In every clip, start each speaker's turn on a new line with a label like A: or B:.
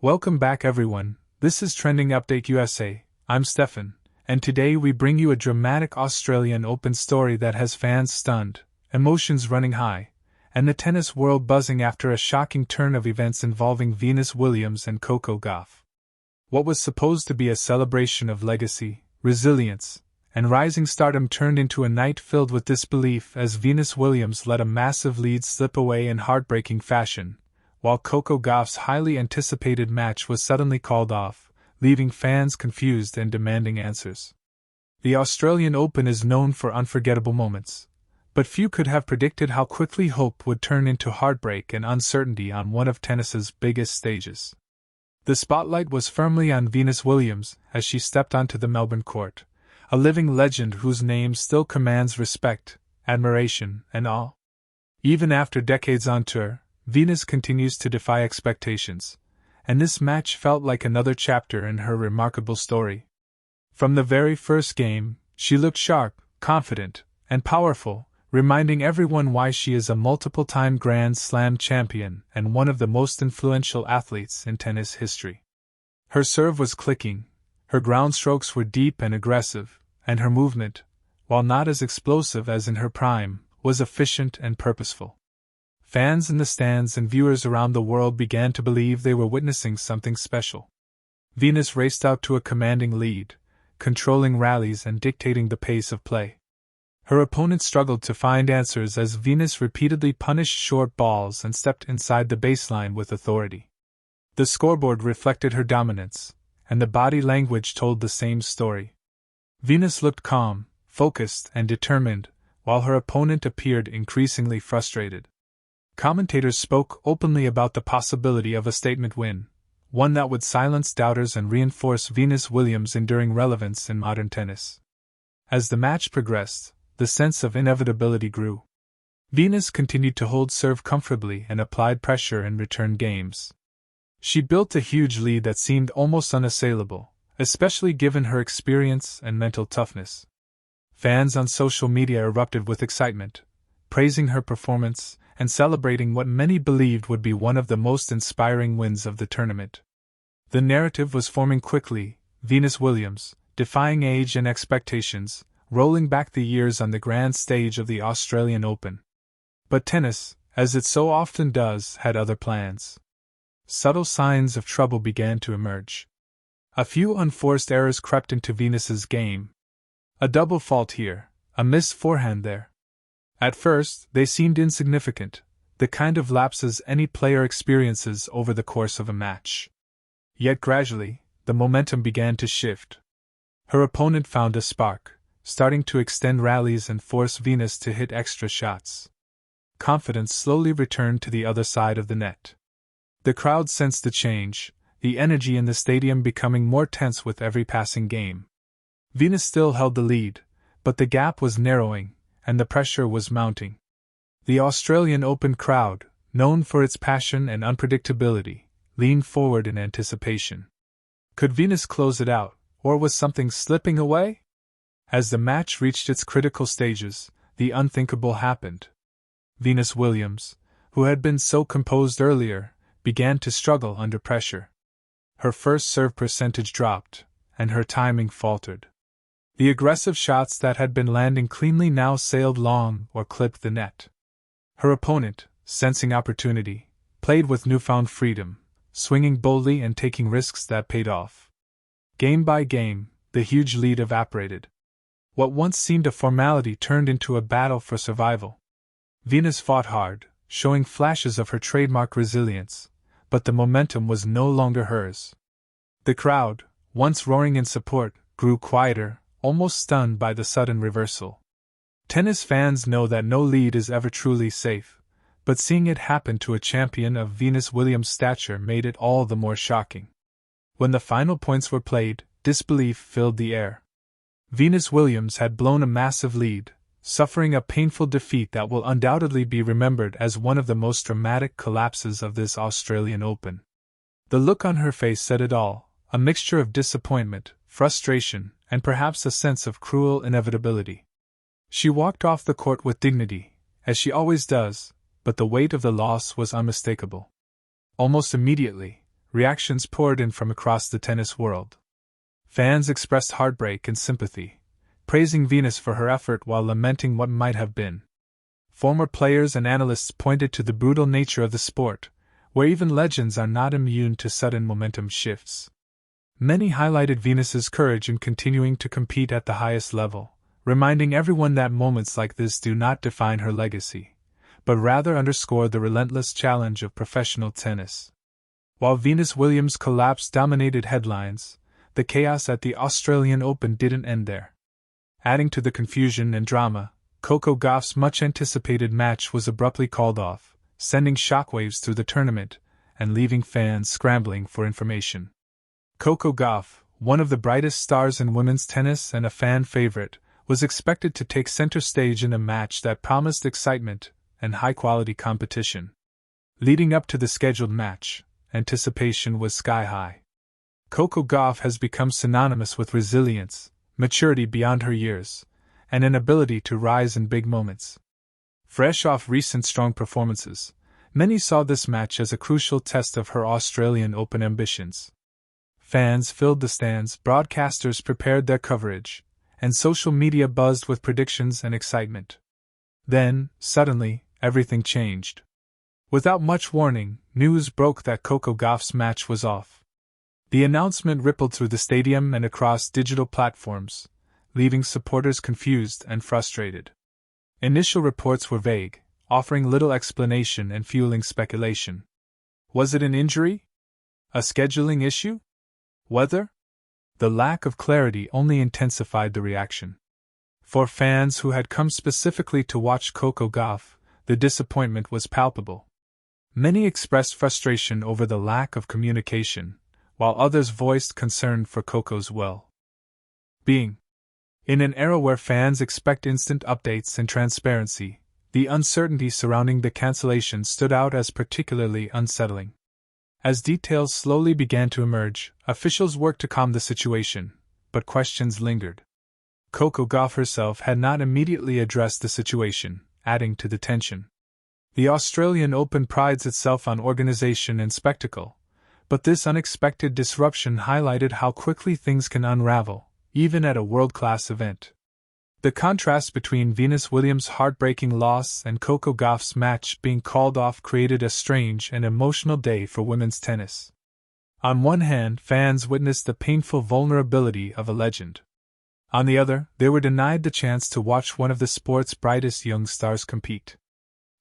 A: Welcome back, everyone. This is Trending Update USA. I'm Steffan, and today we bring you a dramatic Australian Open story that has fans stunned, emotions running high, and the tennis world buzzing after a shocking turn of events involving Venus Williams and Coco Gauff. What was supposed to be a celebration of legacy, resilience, and rising stardom turned into a night filled with disbelief as Venus Williams let a massive lead slip away in heartbreaking fashion, while Coco Gauff's highly anticipated match was suddenly called off, leaving fans confused and demanding answers. The Australian Open is known for unforgettable moments, but few could have predicted how quickly hope would turn into heartbreak and uncertainty on one of tennis's biggest stages. The spotlight was firmly on Venus Williams as she stepped onto the Melbourne court, a living legend whose name still commands respect, admiration, and awe. Even after decades on tour, Venus continues to defy expectations, and this match felt like another chapter in her remarkable story. From the very first game, she looked sharp, confident, and powerful, reminding everyone why she is a multiple-time Grand Slam champion and one of the most influential athletes in tennis history. Her serve was clicking, her ground strokes were deep and aggressive, and her movement, while not as explosive as in her prime, was efficient and purposeful. Fans in the stands and viewers around the world began to believe they were witnessing something special. Venus raced out to a commanding lead, controlling rallies and dictating the pace of play. Her opponent struggled to find answers as Venus repeatedly punished short balls and stepped inside the baseline with authority. The scoreboard reflected her dominance, and the body language told the same story. Venus looked calm, focused, and determined, while her opponent appeared increasingly frustrated. Commentators spoke openly about the possibility of a statement win, one that would silence doubters and reinforce Venus Williams' enduring relevance in modern tennis. As the match progressed, the sense of inevitability grew. Venus continued to hold serve comfortably and applied pressure in return games. She built a huge lead that seemed almost unassailable, especially given her experience and mental toughness. Fans on social media erupted with excitement, praising her performance and celebrating what many believed would be one of the most inspiring wins of the tournament. The narrative was forming quickly: Venus Williams, defying age and expectations, rolling back the years on the grand stage of the Australian Open. But tennis, as it so often does, had other plans. Subtle signs of trouble began to emerge. A few unforced errors crept into Venus's game. A double fault here, a missed forehand there. At first, they seemed insignificant, the kind of lapses any player experiences over the course of a match. Yet gradually, the momentum began to shift. Her opponent found a spark, starting to extend rallies and force Venus to hit extra shots. Confidence slowly returned to the other side of the net. The crowd sensed the change, the energy in the stadium becoming more tense with every passing game. Venus still held the lead, but the gap was narrowing, and the pressure was mounting. The Australian Open crowd, known for its passion and unpredictability, leaned forward in anticipation. Could Venus close it out, or was something slipping away? As the match reached its critical stages, the unthinkable happened. Venus Williams, who had been so composed earlier, began to struggle under pressure. Her first serve percentage dropped, and her timing faltered. The aggressive shots that had been landing cleanly now sailed long or clipped the net. Her opponent, sensing opportunity, played with newfound freedom, swinging boldly and taking risks that paid off. Game by game, the huge lead evaporated. What once seemed a formality turned into a battle for survival. Venus fought hard, showing flashes of her trademark resilience, but the momentum was no longer hers. The crowd, once roaring in support, grew quieter, almost stunned by the sudden reversal. Tennis fans know that no lead is ever truly safe, but seeing it happen to a champion of Venus Williams' stature made it all the more shocking. When the final points were played, disbelief filled the air. Venus Williams had blown a massive lead, suffering a painful defeat that will undoubtedly be remembered as one of the most dramatic collapses of this Australian Open. The look on her face said it all, a mixture of disappointment, frustration, and perhaps a sense of cruel inevitability. She walked off the court with dignity, as she always does, but the weight of the loss was unmistakable. Almost immediately, reactions poured in from across the tennis world. Fans expressed heartbreak and sympathy, praising Venus for her effort while lamenting what might have been. Former players and analysts pointed to the brutal nature of the sport, where even legends are not immune to sudden momentum shifts. Many highlighted Venus's courage in continuing to compete at the highest level, reminding everyone that moments like this do not define her legacy, but rather underscore the relentless challenge of professional tennis. While Venus Williams' collapse dominated headlines, the chaos at the Australian Open didn't end there. Adding to the confusion and drama, Coco Gauff's much-anticipated match was abruptly called off, sending shockwaves through the tournament and leaving fans scrambling for information. Coco Gauff, one of the brightest stars in women's tennis and a fan favorite, was expected to take center stage in a match that promised excitement and high-quality competition. Leading up to the scheduled match, anticipation was sky-high. Coco Gauff has become synonymous with resilience, maturity beyond her years, and an ability to rise in big moments. Fresh off recent strong performances, many saw this match as a crucial test of her Australian Open ambitions. Fans filled the stands, broadcasters prepared their coverage, and social media buzzed with predictions and excitement. Then, suddenly, everything changed. Without much warning, news broke that Coco Gauff's match was off. The announcement rippled through the stadium and across digital platforms, leaving supporters confused and frustrated. Initial reports were vague, offering little explanation and fueling speculation. Was it an injury? A scheduling issue? Weather? The lack of clarity only intensified the reaction. For fans who had come specifically to watch Coco Gauff, the disappointment was palpable. Many expressed frustration over the lack of communication, while others voiced concern for Coco's well-being. In an era where fans expect instant updates and transparency, the uncertainty surrounding the cancellation stood out as particularly unsettling. As details slowly began to emerge, officials worked to calm the situation, but questions lingered. Coco Gauff herself had not immediately addressed the situation, adding to the tension. The Australian Open prides itself on organization and spectacle, but this unexpected disruption highlighted how quickly things can unravel, even at a world-class event. The contrast between Venus Williams' heartbreaking loss and Coco Gauff's match being called off created a strange and emotional day for women's tennis. On one hand, fans witnessed the painful vulnerability of a legend. On the other, they were denied the chance to watch one of the sport's brightest young stars compete.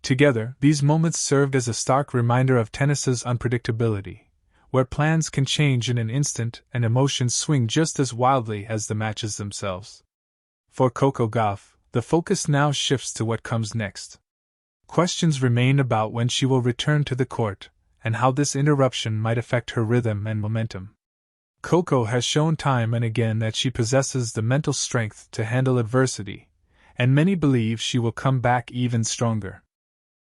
A: Together, these moments served as a stark reminder of tennis's unpredictability, where plans can change in an instant and emotions swing just as wildly as the matches themselves. For Coco Gauff, the focus now shifts to what comes next. Questions remain about when she will return to the court, and how this interruption might affect her rhythm and momentum. Coco has shown time and again that she possesses the mental strength to handle adversity, and many believe she will come back even stronger.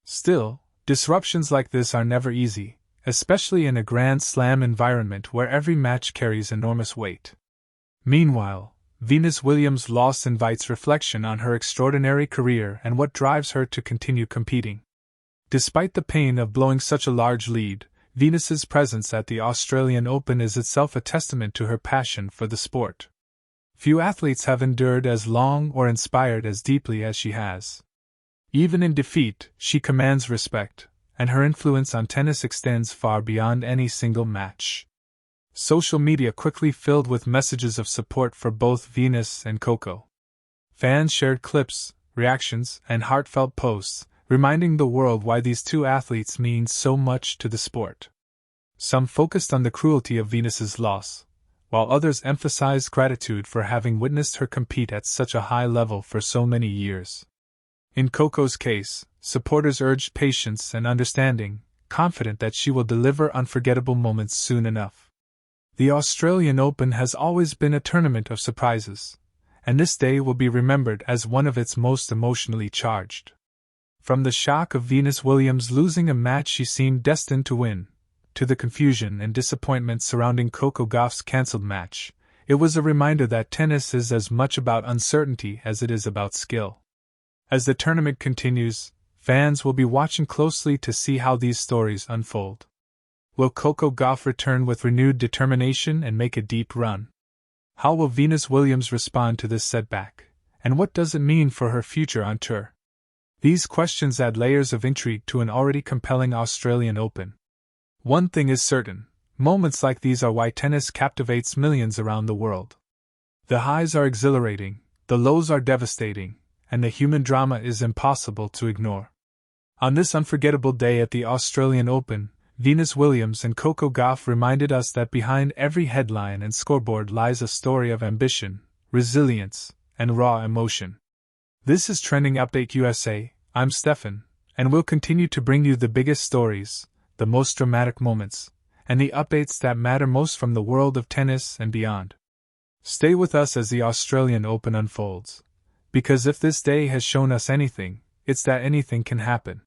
A: Still, disruptions like this are never easy, especially in a Grand Slam environment where every match carries enormous weight. Meanwhile, Venus Williams' loss invites reflection on her extraordinary career and what drives her to continue competing. Despite the pain of blowing such a large lead, Venus's presence at the Australian Open is itself a testament to her passion for the sport. Few athletes have endured as long or inspired as deeply as she has. Even in defeat, she commands respect, and her influence on tennis extends far beyond any single match. Social media quickly filled with messages of support for both Venus and Coco. Fans shared clips, reactions, and heartfelt posts, reminding the world why these two athletes mean so much to the sport. Some focused on the cruelty of Venus's loss, while others emphasized gratitude for having witnessed her compete at such a high level for so many years. In Coco's case, supporters urged patience and understanding, confident that she will deliver unforgettable moments soon enough. The Australian Open has always been a tournament of surprises, and this day will be remembered as one of its most emotionally charged. From the shock of Venus Williams losing a match she seemed destined to win, to the confusion and disappointment surrounding Coco Gauff's cancelled match, it was a reminder that tennis is as much about uncertainty as it is about skill. As the tournament continues, fans will be watching closely to see how these stories unfold. Will Coco Gauff return with renewed determination and make a deep run? How will Venus Williams respond to this setback, and what does it mean for her future on tour? These questions add layers of intrigue to an already compelling Australian Open. One thing is certain, moments like these are why tennis captivates millions around the world. The highs are exhilarating, the lows are devastating, and the human drama is impossible to ignore. On this unforgettable day at the Australian Open, Venus Williams and Coco Gauff reminded us that behind every headline and scoreboard lies a story of ambition, resilience, and raw emotion. This is Trending Update USA. I'm Steffan, and we'll continue to bring you the biggest stories, the most dramatic moments, and the updates that matter most from the world of tennis and beyond. Stay with us as the Australian Open unfolds, because if this day has shown us anything, it's that anything can happen.